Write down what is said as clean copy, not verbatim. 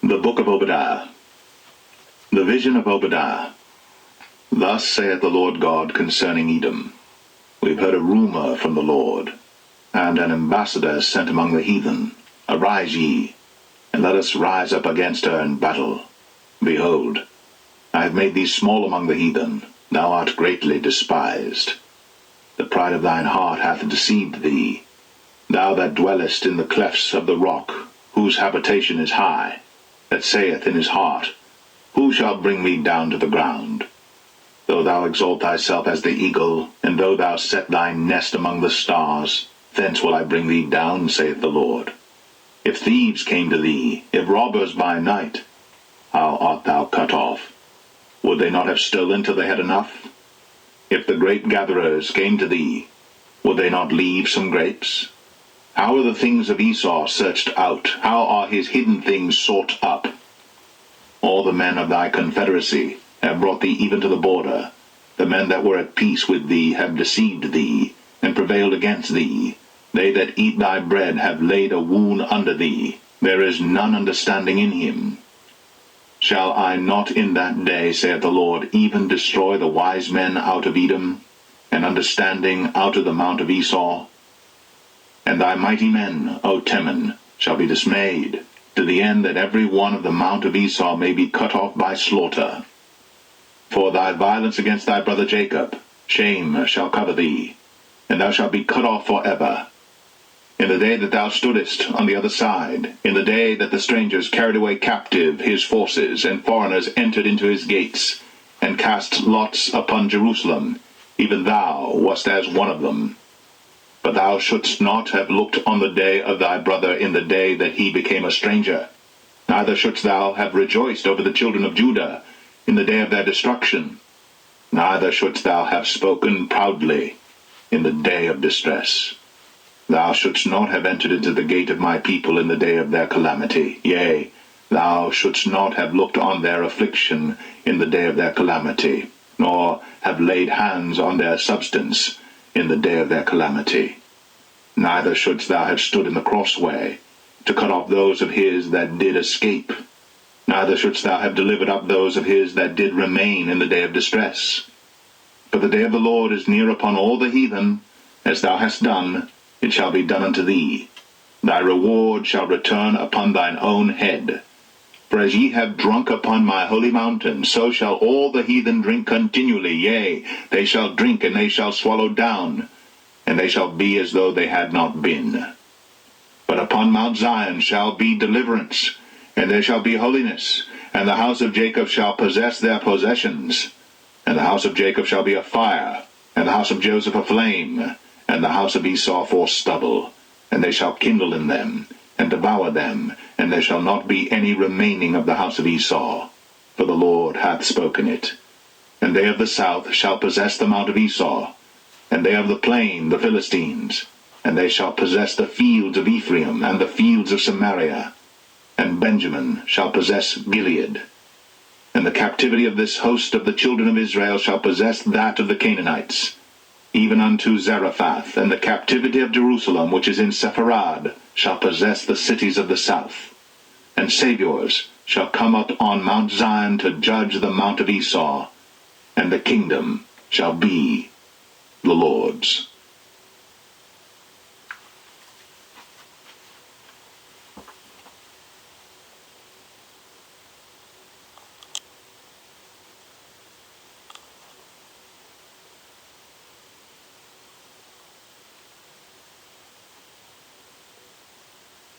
The Book of Obadiah. The vision of Obadiah. Thus saith the Lord God concerning Edom. We've heard a rumor from the Lord, and an ambassador sent among the heathen. Arise ye, and let us rise up against her in battle. Behold, I have made thee small among the heathen, thou art greatly despised. The pride of thine heart hath deceived thee, thou that dwellest in the clefts of the rock, whose habitation is high, that saith in his heart, Who shall bring me down to the ground? Though thou exalt thyself as the eagle, and though thou set thy nest among the stars, thence will I bring thee down, saith the Lord. If thieves came to thee, if robbers by night, how art thou cut off? Would they not have stolen till they had enough? If the grape-gatherers came to thee, would they not leave some grapes? How are the things of Esau searched out? How are his hidden things sought up? All the men of thy confederacy have brought thee even to the border. The men that were at peace with thee have deceived thee, and prevailed against thee. They that eat thy bread have laid a wound under thee. There is none understanding in him. Shall I not in that day, saith the Lord, even destroy the wise men out of Edom, and understanding out of the mount of Esau? And thy mighty men, O Teman, shall be dismayed, to the end that every one of the mount of Esau may be cut off by slaughter. For thy violence against thy brother Jacob, shame shall cover thee, and thou shalt be cut off forever. In the day that thou stoodest on the other side, in the day that the strangers carried away captive his forces, and foreigners entered into his gates, and cast lots upon Jerusalem, even thou wast as one of them. But thou shouldst not have looked on the day of thy brother in the day that he became a stranger. Neither shouldst thou have rejoiced over the children of Judah in the day of their destruction. Neither shouldst thou have spoken proudly in the day of distress. Thou shouldst not have entered into the gate of my people in the day of their calamity. Yea, thou shouldst not have looked on their affliction in the day of their calamity, nor have laid hands on their substance in the day of their calamity. Neither shouldst thou have stood in the crossway to cut off those of his that did escape. Neither shouldst thou have delivered up those of his that did remain in the day of distress. For the day of the Lord is near upon all the heathen. As thou hast done, it shall be done unto thee. Thy reward shall return upon thine own head. For as ye have drunk upon my holy mountain, so shall all the heathen drink continually. Yea, they shall drink, and they shall swallow down, and they shall be as though they had not been. But upon Mount Zion shall be deliverance, and there shall be holiness, and the house of Jacob shall possess their possessions. And the house of Jacob shall be a fire, and the house of Joseph a flame, and the house of Esau for stubble. And they shall kindle in them, and devour them, and there shall not be any remaining of the house of Esau, for the Lord hath spoken it. And they of the south shall possess the mount of Esau, and they of the plain the Philistines, and they shall possess the fields of Ephraim, and the fields of Samaria, and Benjamin shall possess Gilead. And the captivity of this host of the children of Israel shall possess that of the Canaanites, even unto Zarephath, and the captivity of Jerusalem, which is in Sepharad, shall possess the cities of the south. And Saviours shall come up on Mount Zion to judge the mount of Esau, and the kingdom shall be the Lord's.